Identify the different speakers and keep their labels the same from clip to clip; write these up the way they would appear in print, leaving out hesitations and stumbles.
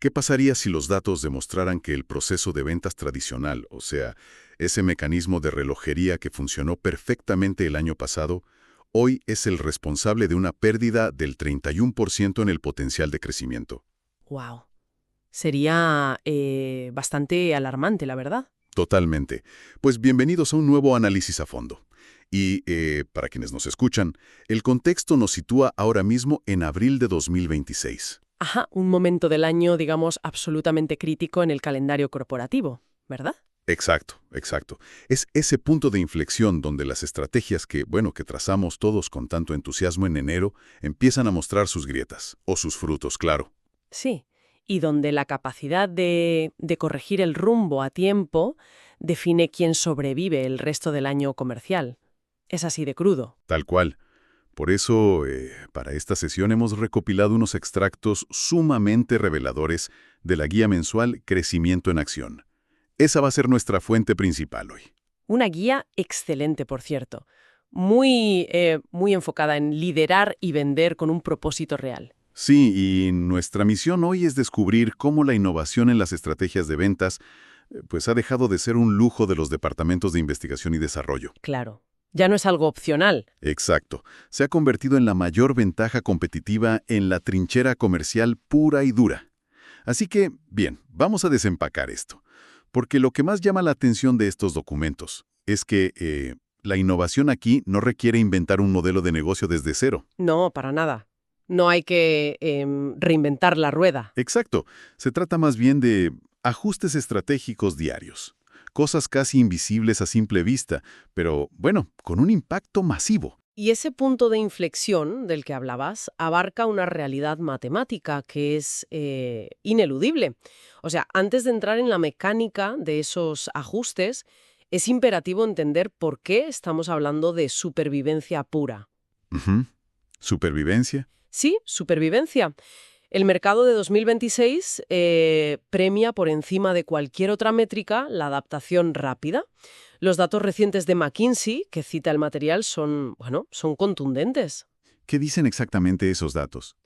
Speaker 1: ¿Qué pasaría si los datos demostraran que el proceso de ventas tradicional, o sea, ese mecanismo de relojería que funcionó perfectamente el año pasado, hoy es el responsable de una pérdida del 31% en el potencial de crecimiento?
Speaker 2: Wow. Sería bastante alarmante, la verdad.
Speaker 1: Totalmente. Pues bienvenidos a un nuevo análisis a fondo. Y, para quienes nos escuchan, el contexto nos sitúa ahora mismo en abril de 2026.
Speaker 2: Ajá, un momento del año, digamos, absolutamente crítico en el calendario corporativo, ¿verdad?
Speaker 1: Exacto, exacto. Es ese punto de inflexión donde las estrategias que trazamos todos con tanto entusiasmo en enero, empiezan a mostrar sus grietas, o sus frutos, claro.
Speaker 2: Sí. Y donde la capacidad de corregir el rumbo a tiempo define quién sobrevive el resto del año comercial. Es así de crudo.
Speaker 1: Tal cual. Por eso, para esta sesión hemos recopilado unos extractos sumamente reveladores de la guía mensual Crecimiento en Acción. Esa va a ser nuestra fuente principal hoy.
Speaker 2: Una guía excelente, por cierto. Muy enfocada en liderar y vender con un propósito real.
Speaker 1: Sí, y nuestra misión hoy es descubrir cómo la innovación en las estrategias de ventas pues ha dejado de ser un lujo de los departamentos de investigación y desarrollo.
Speaker 2: Claro. Ya no es algo opcional.
Speaker 1: Exacto. Se ha convertido en la mayor ventaja competitiva en la trinchera comercial pura y dura. Así que, bien, vamos a desempacar esto. Porque lo que más llama la atención de estos documentos es que la innovación aquí no requiere inventar un modelo de negocio desde cero.
Speaker 2: No, para nada. No hay que reinventar la rueda.
Speaker 1: Exacto. Se trata más bien de ajustes estratégicos diarios. Cosas casi invisibles a simple vista, pero, bueno, con un impacto masivo.
Speaker 2: Y ese punto de inflexión del que hablabas abarca una realidad matemática que es ineludible. O sea, antes de entrar en la mecánica de esos ajustes, es imperativo entender por qué estamos hablando de supervivencia pura.
Speaker 1: Ujú. ¿Supervivencia?
Speaker 2: Sí, supervivencia. El mercado de 2026 premia por encima de cualquier otra métrica la adaptación rápida. Los datos recientes de McKinsey, que cita el material, son contundentes.
Speaker 1: ¿Qué dicen exactamente esos datos?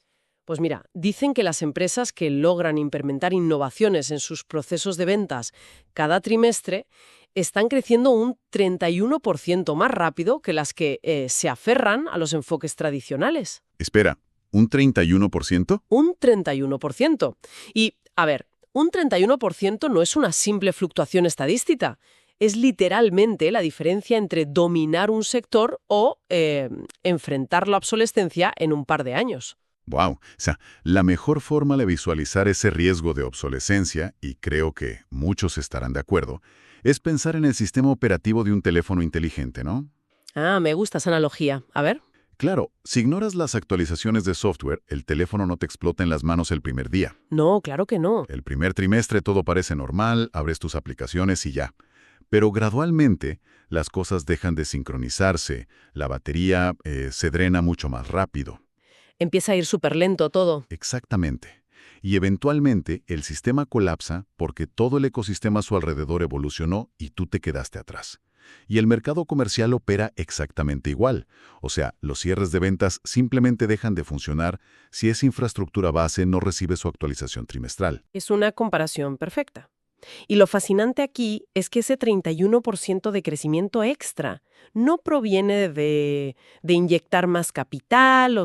Speaker 2: Pues mira, dicen que las empresas que logran implementar innovaciones en sus procesos de ventas cada trimestre están creciendo un 31% más rápido que las que se aferran a los enfoques tradicionales.
Speaker 1: Espera, ¿un 31%?
Speaker 2: Un 31%. Y, a ver, un 31% no es una simple fluctuación estadística. Es literalmente la diferencia entre dominar un sector o enfrentar la obsolescencia en un par de años.
Speaker 1: Wow, o sea, la mejor forma de visualizar ese riesgo de obsolescencia, y creo que muchos estarán de acuerdo, es pensar en el sistema operativo de un teléfono inteligente, ¿no?
Speaker 2: Ah, me gusta esa analogía. A ver.
Speaker 1: Claro, si ignoras las actualizaciones de software, el teléfono no te explota en las manos el primer día.
Speaker 2: No, claro que no.
Speaker 1: El primer trimestre todo parece normal, abres tus aplicaciones y ya. Pero gradualmente las cosas dejan de sincronizarse, la batería se drena mucho más rápido.
Speaker 2: Empieza a ir súper lento todo.
Speaker 1: Exactamente. Y eventualmente el sistema colapsa porque todo el ecosistema a su alrededor evolucionó y tú te quedaste atrás. Y el mercado comercial opera exactamente igual. O sea, los cierres de ventas simplemente dejan de funcionar si esa infraestructura base no recibe su actualización trimestral.
Speaker 2: Es una comparación perfecta. Y lo fascinante aquí es que ese 31% de crecimiento extra no proviene de inyectar más capital,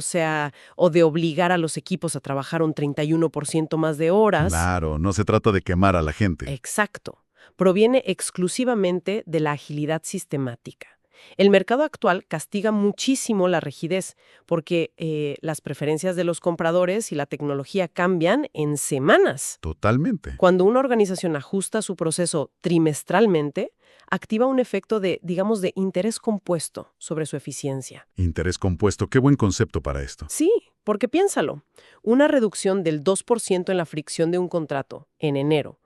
Speaker 2: o de obligar a los equipos a trabajar un 31% más de horas.
Speaker 1: Claro, no se trata de quemar a la gente.
Speaker 2: Exacto. Proviene exclusivamente de la agilidad sistemática. El mercado actual castiga muchísimo la rigidez porque las preferencias de los compradores y la tecnología cambian en semanas.
Speaker 1: Totalmente.
Speaker 2: Cuando una organización ajusta su proceso trimestralmente, activa un efecto digamos, de interés compuesto sobre su eficiencia.
Speaker 1: Interés compuesto, qué buen concepto para esto.
Speaker 2: Sí, porque piénsalo, una reducción del 2% en la fricción de un contrato en enero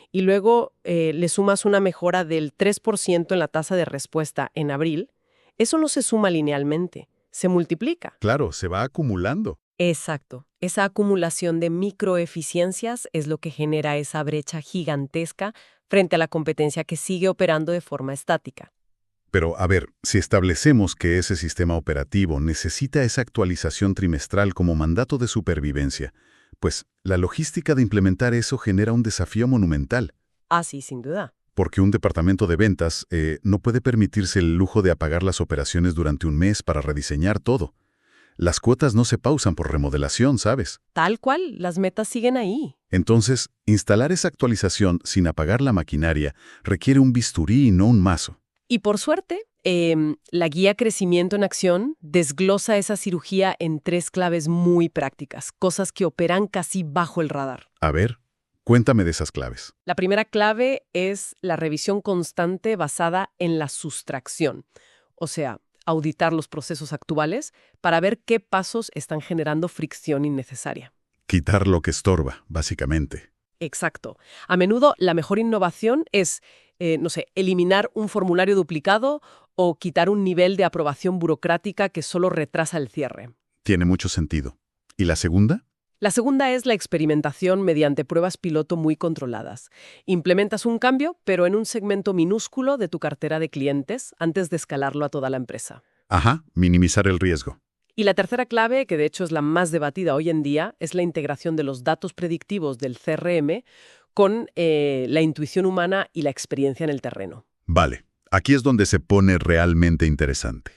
Speaker 2: y luego le sumas una mejora del 3% en la tasa de respuesta en abril, eso no se suma linealmente, se multiplica.
Speaker 1: Claro, se va acumulando.
Speaker 2: Exacto. Esa acumulación de microeficiencias es lo que genera esa brecha gigantesca frente a la competencia que sigue operando de forma estática.
Speaker 1: Pero, a ver, si establecemos que ese sistema operativo necesita esa actualización trimestral como mandato de supervivencia, Pues la logística de implementar eso genera un desafío monumental,
Speaker 2: Ah, sí, sin duda.
Speaker 1: porque un departamento de ventas no puede permitirse el lujo de apagar las operaciones durante un mes para rediseñar todo. Las cuotas no se pausan por remodelación, ¿sabes?
Speaker 2: Tal cual, las metas siguen ahí.
Speaker 1: Entonces, instalar esa actualización sin apagar la maquinaria requiere un bisturí y no un mazo.
Speaker 2: Y por suerte, la guía Crecimiento en Acción desglosa esa cirugía en 3 claves muy prácticas, cosas que operan casi bajo el radar.
Speaker 1: A ver, cuéntame de esas claves.
Speaker 2: La primera clave es la revisión constante basada en la sustracción, o sea, auditar los procesos actuales para ver qué pasos están generando fricción innecesaria.
Speaker 1: Quitar lo que estorba, básicamente.
Speaker 2: Exacto. A menudo la mejor innovación es, no sé, eliminar un formulario duplicado o quitar un nivel de aprobación burocrática que solo retrasa el cierre.
Speaker 1: Tiene mucho sentido. ¿Y la segunda?
Speaker 2: La segunda es la experimentación mediante pruebas piloto muy controladas. Implementas un cambio, pero en un segmento minúsculo de tu cartera de clientes antes de escalarlo a toda la empresa.
Speaker 1: Ajá, minimizar el riesgo.
Speaker 2: Y la tercera clave, que de hecho es la más debatida hoy en día, es la integración de los datos predictivos del CRM con la intuición humana y la experiencia en el terreno.
Speaker 1: Vale, aquí es donde se pone realmente interesante.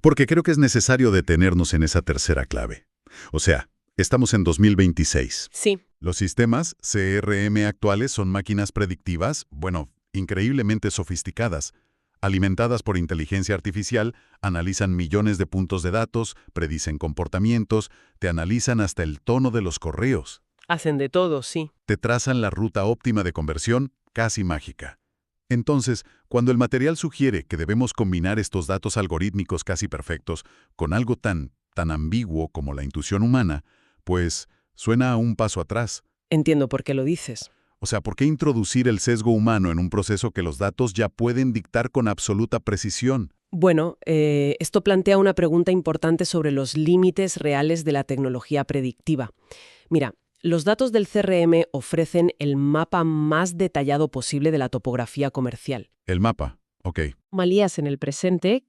Speaker 1: Porque creo que es necesario detenernos en esa tercera clave. O sea, estamos en 2026.
Speaker 2: Sí,
Speaker 1: Los sistemas CRM actuales son máquinas predictivas, bueno, increíblemente sofisticadas. Alimentadas por inteligencia artificial, analizan millones de puntos de datos, predicen comportamientos, te analizan hasta el tono de los correos.
Speaker 2: hacen de todo, sí.
Speaker 1: Te trazan la ruta óptima de conversión, casi mágica. Entonces, cuando el material sugiere que debemos combinar estos datos algorítmicos casi perfectos con algo tan ambiguo como la intuición humana, pues suena a un paso atrás.
Speaker 2: Entiendo por qué lo dices.
Speaker 1: O sea, ¿por qué introducir el sesgo humano en un proceso que los datos ya pueden dictar con absoluta precisión?
Speaker 2: Bueno, esto plantea una pregunta importante sobre los límites reales de la tecnología predictiva. Mira, los datos del CRM ofrecen el mapa más detallado posible de la topografía comercial.
Speaker 1: El mapa, ok.
Speaker 2: Anomalías en el presente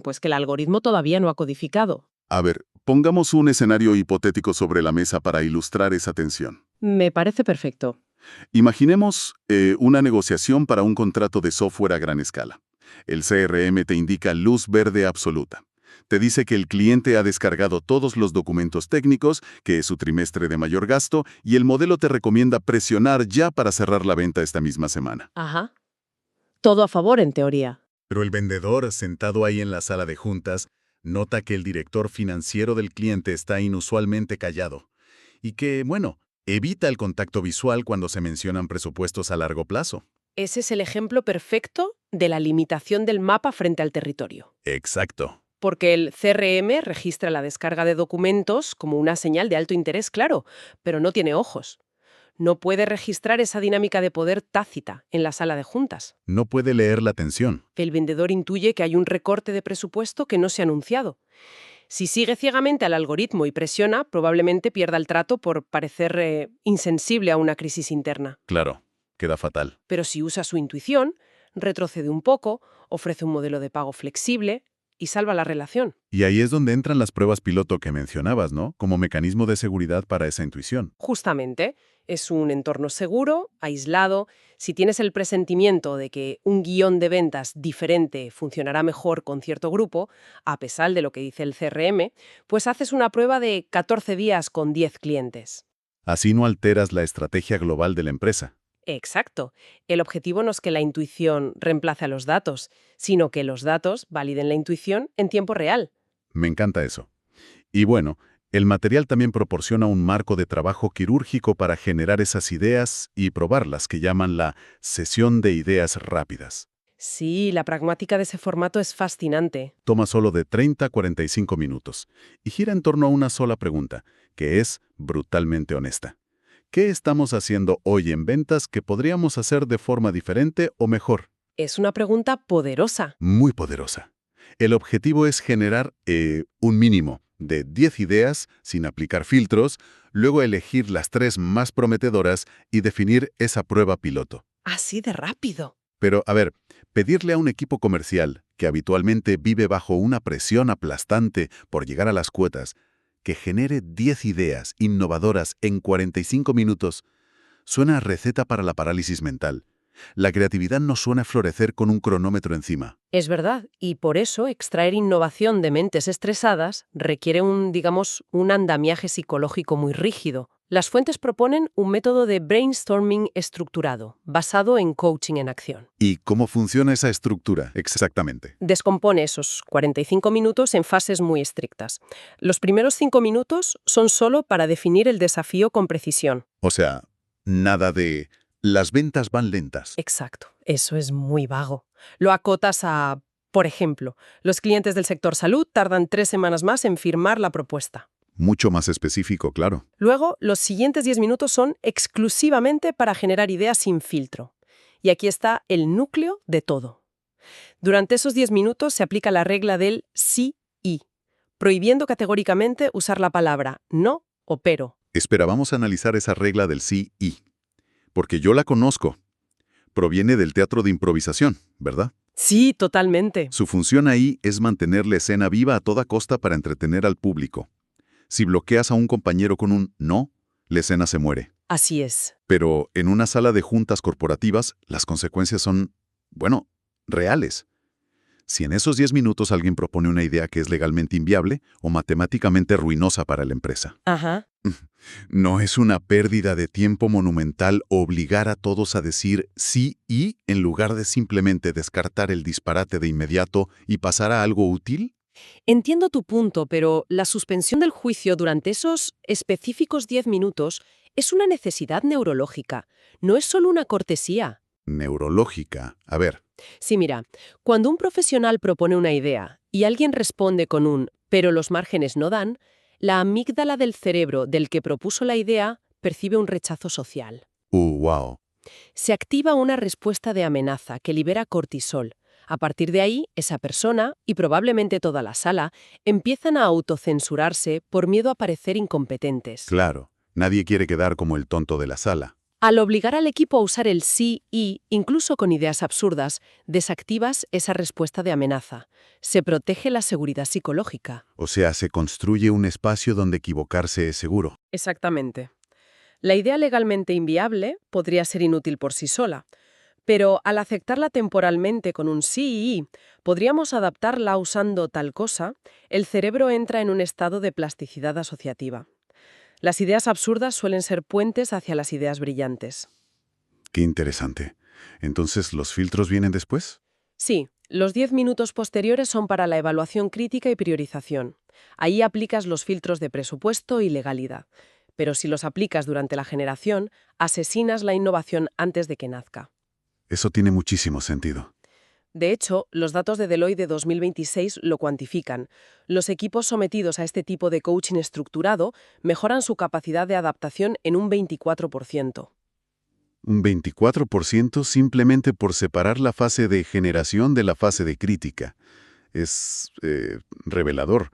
Speaker 2: pues que el algoritmo todavía no ha codificado.
Speaker 1: A ver, pongamos un escenario hipotético sobre la mesa para ilustrar esa tensión.
Speaker 2: Me parece perfecto.
Speaker 1: Imaginemos una negociación para un contrato de software a gran escala. El CRM te indica luz verde absoluta. Te dice que el cliente ha descargado todos los documentos técnicos, que es su trimestre de mayor gasto, y el modelo te recomienda presionar ya para cerrar la venta esta misma semana.
Speaker 2: Ajá. Todo a favor, en teoría.
Speaker 1: Pero el vendedor, sentado ahí en la sala de juntas, nota que el director financiero del cliente está inusualmente callado. Y que, bueno, evita el contacto visual cuando se mencionan presupuestos a largo plazo.
Speaker 2: Ese es el ejemplo perfecto de la limitación del mapa frente al territorio.
Speaker 1: Exacto.
Speaker 2: Porque el CRM registra la descarga de documentos como una señal de alto interés, claro, pero no tiene ojos. No puede registrar esa dinámica de poder tácita en la sala de juntas.
Speaker 1: No puede leer la tensión.
Speaker 2: El vendedor intuye que hay un recorte de presupuesto que no se ha anunciado. Si sigue ciegamente al algoritmo y presiona, probablemente pierda el trato por parecer insensible a una crisis interna.
Speaker 1: Claro, queda fatal.
Speaker 2: Pero si usa su intuición, retrocede un poco, ofrece un modelo de pago flexible y salva la relación.
Speaker 1: Y ahí es donde entran las pruebas piloto que mencionabas, ¿no? Como mecanismo de seguridad para esa intuición.
Speaker 2: Justamente, es un entorno seguro, aislado. Si tienes el presentimiento de que un guión de ventas diferente funcionará mejor con cierto grupo, a pesar de lo que dice el CRM, pues haces una prueba de 14 días con 10 clientes.
Speaker 1: Así no alteras la estrategia global de la empresa.
Speaker 2: Exacto. El objetivo no es que la intuición reemplace a los datos, sino que los datos validen la intuición en tiempo real.
Speaker 1: Me encanta eso. Y bueno, el material también proporciona un marco de trabajo quirúrgico para generar esas ideas y probarlas, que llaman la sesión de ideas rápidas.
Speaker 2: Sí, la pragmática de ese formato es fascinante.
Speaker 1: Toma solo de 30 a 45 minutos y gira en torno a una sola pregunta, que es brutalmente honesta. ¿Qué estamos haciendo hoy en ventas que podríamos hacer de forma diferente o mejor?
Speaker 2: Es una pregunta poderosa.
Speaker 1: Muy poderosa. El objetivo es generar un mínimo de 10 ideas sin aplicar filtros, luego elegir las 3 más prometedoras y definir esa prueba piloto.
Speaker 2: Así de rápido.
Speaker 1: Pero, a ver, pedirle a un equipo comercial que habitualmente vive bajo una presión aplastante por llegar a las cuotas, que genere 10 ideas innovadoras en 45 minutos, suena a receta para la parálisis mental. La creatividad no suena a florecer con un cronómetro encima.
Speaker 2: Es verdad, y por eso extraer innovación de mentes estresadas requiere un andamiaje psicológico muy rígido. Las fuentes proponen un método de brainstorming estructurado, basado en coaching en acción.
Speaker 1: ¿Y cómo funciona esa estructura exactamente?
Speaker 2: Descompone esos 45 minutos en fases muy estrictas. Los primeros 5 minutos son solo para definir el desafío con precisión.
Speaker 1: O sea, nada de las ventas van lentas.
Speaker 2: Exacto, eso es muy vago. Lo acotas a, por ejemplo, los clientes del sector salud tardan 3 semanas más en firmar la propuesta.
Speaker 1: Mucho más específico, claro.
Speaker 2: Luego, los siguientes 10 minutos son exclusivamente para generar ideas sin filtro. Y aquí está el núcleo de todo. Durante esos 10 minutos se aplica la regla del sí y, prohibiendo categóricamente usar la palabra no o pero.
Speaker 1: Espera, vamos a analizar esa regla del sí y. Porque yo la conozco. Proviene del teatro de improvisación, ¿verdad?
Speaker 2: Sí, totalmente.
Speaker 1: Su función ahí es mantener la escena viva a toda costa para entretener al público. Si bloqueas a un compañero con un no, la escena se muere.
Speaker 2: Así es.
Speaker 1: Pero en una sala de juntas corporativas, las consecuencias son, bueno, reales. Si en esos 10 minutos alguien propone una idea que es legalmente inviable o matemáticamente ruinosa para la empresa,
Speaker 2: Ajá.
Speaker 1: ¿no es una pérdida de tiempo monumental obligar a todos a decir sí y en lugar de simplemente descartar el disparate de inmediato y pasar a algo útil?
Speaker 2: Entiendo tu punto, pero la suspensión del juicio durante esos específicos 10 minutos es una necesidad neurológica, no es solo una cortesía.
Speaker 1: Neurológica. A ver,
Speaker 2: Sí, mira, cuando un profesional propone una idea y alguien responde con un «pero los márgenes no dan», la amígdala del cerebro del que propuso la idea percibe un rechazo social.
Speaker 1: wow.
Speaker 2: Se activa una respuesta de amenaza que libera cortisol. A partir de ahí, esa persona, y probablemente toda la sala, empiezan a autocensurarse por miedo a parecer incompetentes.
Speaker 1: Claro, nadie quiere quedar como el tonto de la sala.
Speaker 2: Al obligar al equipo a usar el sí y, incluso con ideas absurdas, desactivas esa respuesta de amenaza. Se protege la seguridad psicológica.
Speaker 1: O sea, se construye un espacio donde equivocarse es seguro.
Speaker 2: Exactamente. La idea legalmente inviable podría ser inútil por sí sola, pero al aceptarla temporalmente con un sí y, podríamos adaptarla usando tal cosa, el cerebro entra en un estado de plasticidad asociativa. Las ideas absurdas suelen ser puentes hacia las ideas brillantes.
Speaker 1: Qué interesante. Entonces, ¿los filtros vienen después?
Speaker 2: Sí, los 10 minutos posteriores son para la evaluación crítica y priorización. Ahí aplicas los filtros de presupuesto y legalidad. Pero si los aplicas durante la generación, asesinas la innovación antes de que nazca.
Speaker 1: Eso tiene muchísimo sentido.
Speaker 2: De hecho, los datos de Deloitte de 2026 lo cuantifican. Los equipos sometidos a este tipo de coaching estructurado mejoran su capacidad de adaptación en un 24%.
Speaker 1: Un 24% simplemente por separar la fase de generación de la fase de crítica. Es revelador.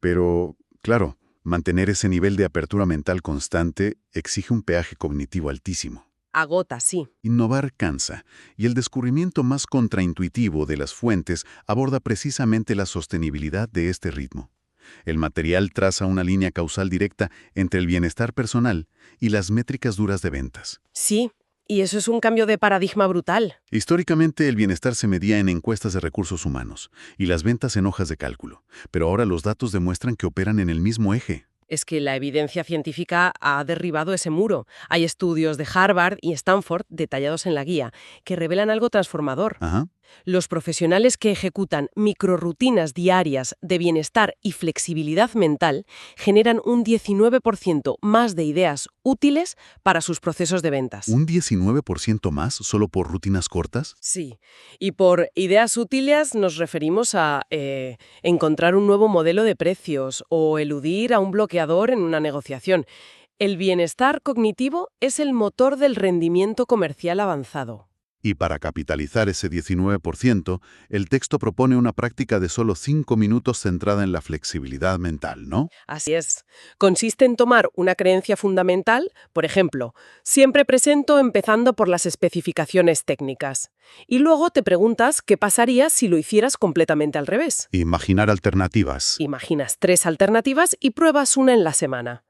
Speaker 1: Pero, claro, mantener ese nivel de apertura mental constante exige un peaje cognitivo altísimo.
Speaker 2: Agota, sí.
Speaker 1: Innovar cansa, y el descubrimiento más contraintuitivo de las fuentes aborda precisamente la sostenibilidad de este ritmo. El material traza una línea causal directa entre el bienestar personal y las métricas duras de ventas.
Speaker 2: Sí, y eso es un cambio de paradigma brutal.
Speaker 1: Históricamente, el bienestar se medía en encuestas de recursos humanos y las ventas en hojas de cálculo, pero ahora los datos demuestran que operan en el mismo eje.
Speaker 2: Es que la evidencia científica ha derribado ese muro. Hay estudios de Harvard y Stanford detallados en la guía que revelan algo transformador.
Speaker 1: Ajá.
Speaker 2: Los profesionales que ejecutan microrutinas diarias de bienestar y flexibilidad mental generan un 19% más de ideas útiles para sus procesos de ventas.
Speaker 1: ¿Un 19% más solo por rutinas cortas?
Speaker 2: Sí, y por ideas útiles nos referimos a encontrar un nuevo modelo de precios o eludir a un bloqueador en una negociación. El bienestar cognitivo es el motor del rendimiento comercial avanzado.
Speaker 1: Y para capitalizar ese 19%, el texto propone una práctica de solo 5 minutos centrada en la flexibilidad mental, ¿no?
Speaker 2: Así es. Consiste en tomar una creencia fundamental, por ejemplo, siempre presento empezando por las especificaciones técnicas. Y luego te preguntas qué pasaría si lo hicieras completamente al revés.
Speaker 1: Imaginar alternativas.
Speaker 2: Imaginas 3 alternativas y pruebas una en la semana.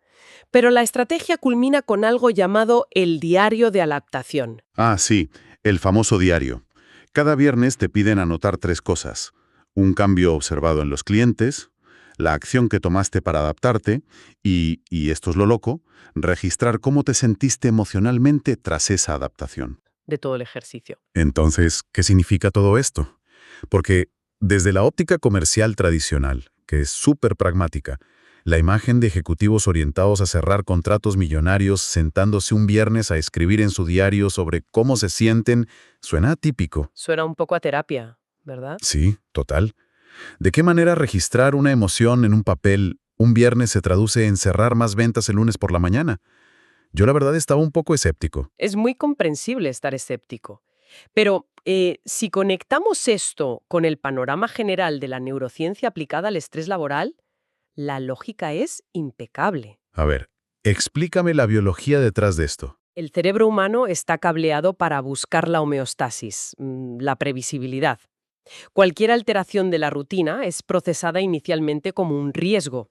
Speaker 2: Pero la estrategia culmina con algo llamado el diario de adaptación.
Speaker 1: Ah, sí, el famoso diario. Cada viernes te piden anotar 3 cosas. Un cambio observado en los clientes, la acción que tomaste para adaptarte y esto es lo loco, registrar cómo te sentiste emocionalmente tras esa adaptación.
Speaker 2: De todo el ejercicio.
Speaker 1: Entonces, ¿qué significa todo esto? Porque desde la óptica comercial tradicional, que es súper pragmática, la imagen de ejecutivos orientados a cerrar contratos millonarios sentándose un viernes a escribir en su diario sobre cómo se sienten suena atípico.
Speaker 2: Suena un poco a terapia, ¿verdad?
Speaker 1: Sí, total. ¿De qué manera registrar una emoción en un papel un viernes se traduce en cerrar más ventas el lunes por la mañana? Yo la verdad estaba un poco escéptico.
Speaker 2: Es muy comprensible estar escéptico. Pero si conectamos esto con el panorama general de la neurociencia aplicada al estrés laboral, la lógica es impecable.
Speaker 1: A ver, explícame la biología detrás de esto.
Speaker 2: El cerebro humano está cableado para buscar la homeostasis, la previsibilidad. Cualquier alteración de la rutina es procesada inicialmente como un riesgo.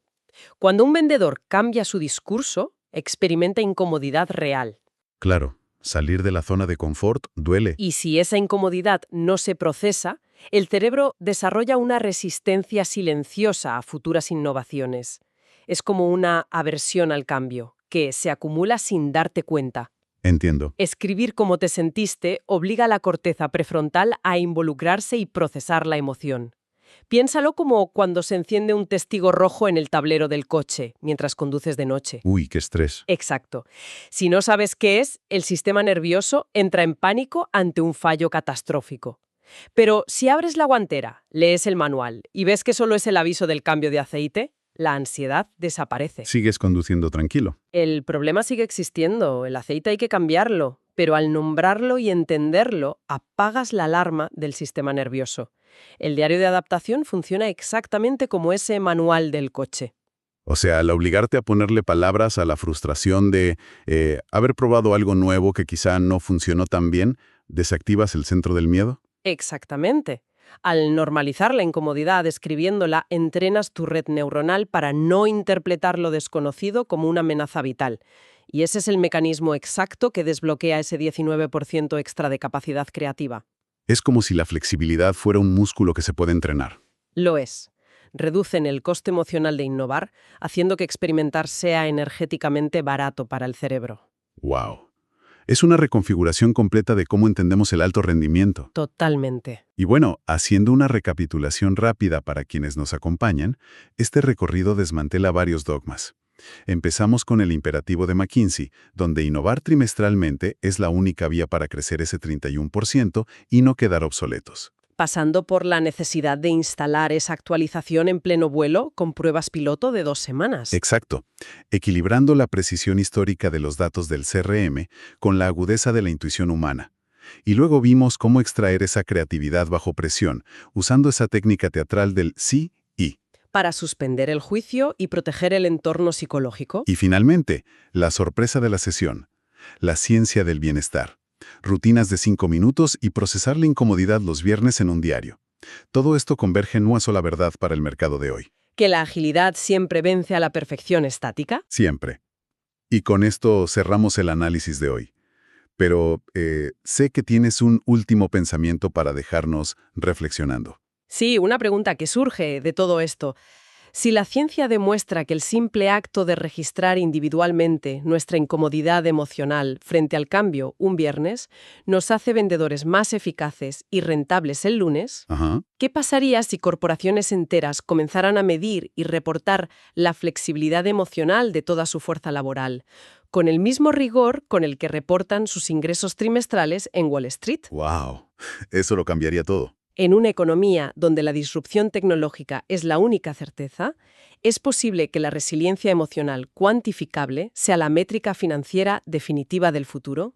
Speaker 2: Cuando un vendedor cambia su discurso, experimenta incomodidad real.
Speaker 1: Claro, salir de la zona de confort duele.
Speaker 2: Y si esa incomodidad no se procesa, el cerebro desarrolla una resistencia silenciosa a futuras innovaciones. Es como una aversión al cambio, que se acumula sin darte cuenta.
Speaker 1: Entiendo.
Speaker 2: Escribir cómo te sentiste obliga a la corteza prefrontal a involucrarse y procesar la emoción. Piénsalo como cuando se enciende un testigo rojo en el tablero del coche mientras conduces de noche.
Speaker 1: Uy, qué estrés.
Speaker 2: Exacto. Si no sabes qué es, el sistema nervioso entra en pánico ante un fallo catastrófico. Pero si abres la guantera, lees el manual y ves que solo es el aviso del cambio de aceite, la ansiedad desaparece.
Speaker 1: Sigues conduciendo tranquilo.
Speaker 2: El problema sigue existiendo, el aceite hay que cambiarlo, pero al nombrarlo y entenderlo, apagas la alarma del sistema nervioso. El diario de adaptación funciona exactamente como ese manual del coche.
Speaker 1: O sea, al obligarte a ponerle palabras a la frustración de haber probado algo nuevo que quizá no funcionó tan bien, ¿desactivas el centro del miedo?
Speaker 2: Exactamente. Al normalizar la incomodidad escribiéndola, entrenas tu red neuronal para no interpretar lo desconocido como una amenaza vital. Y ese es el mecanismo exacto que desbloquea ese 19% extra de capacidad creativa.
Speaker 1: Es como si la flexibilidad fuera un músculo que se puede entrenar.
Speaker 2: Lo es. Reducen el coste emocional de innovar, haciendo que experimentar sea energéticamente barato para el cerebro.
Speaker 1: ¡Wow! Es una reconfiguración completa de cómo entendemos el alto rendimiento.
Speaker 2: Totalmente.
Speaker 1: Y bueno, haciendo una recapitulación rápida para quienes nos acompañan, este recorrido desmantela varios dogmas. Empezamos con el imperativo de McKinsey, donde innovar trimestralmente es la única vía para crecer ese 31% y no quedar obsoletos.
Speaker 2: Pasando por la necesidad de instalar esa actualización en pleno vuelo con pruebas piloto de 2 semanas.
Speaker 1: Exacto. Equilibrando la precisión histórica de los datos del CRM con la agudeza de la intuición humana. Y luego vimos cómo extraer esa creatividad bajo presión, usando esa técnica teatral del sí y.
Speaker 2: Para suspender el juicio y proteger el entorno psicológico.
Speaker 1: Y finalmente, la sorpresa de la sesión, la ciencia del bienestar. Rutinas de 5 minutos y procesar la incomodidad los viernes en un diario. Todo esto converge en una sola verdad para el mercado de hoy.
Speaker 2: ¿Que la agilidad siempre vence a la perfección estática?
Speaker 1: Siempre. Y con esto cerramos el análisis de hoy. Pero sé que tienes un último pensamiento para dejarnos reflexionando.
Speaker 2: Sí, una pregunta que surge de todo esto. Si la ciencia demuestra que el simple acto de registrar individualmente nuestra incomodidad emocional frente al cambio un viernes nos hace vendedores más eficaces y rentables el lunes,
Speaker 1: Ajá.
Speaker 2: ¿qué pasaría si corporaciones enteras comenzaran a medir y reportar la flexibilidad emocional de toda su fuerza laboral, con el mismo rigor con el que reportan sus ingresos trimestrales en Wall Street?
Speaker 1: ¡Wow! Eso lo cambiaría todo.
Speaker 2: En una economía donde la disrupción tecnológica es la única certeza, es posible que la resiliencia emocional cuantificable sea la métrica financiera definitiva del futuro.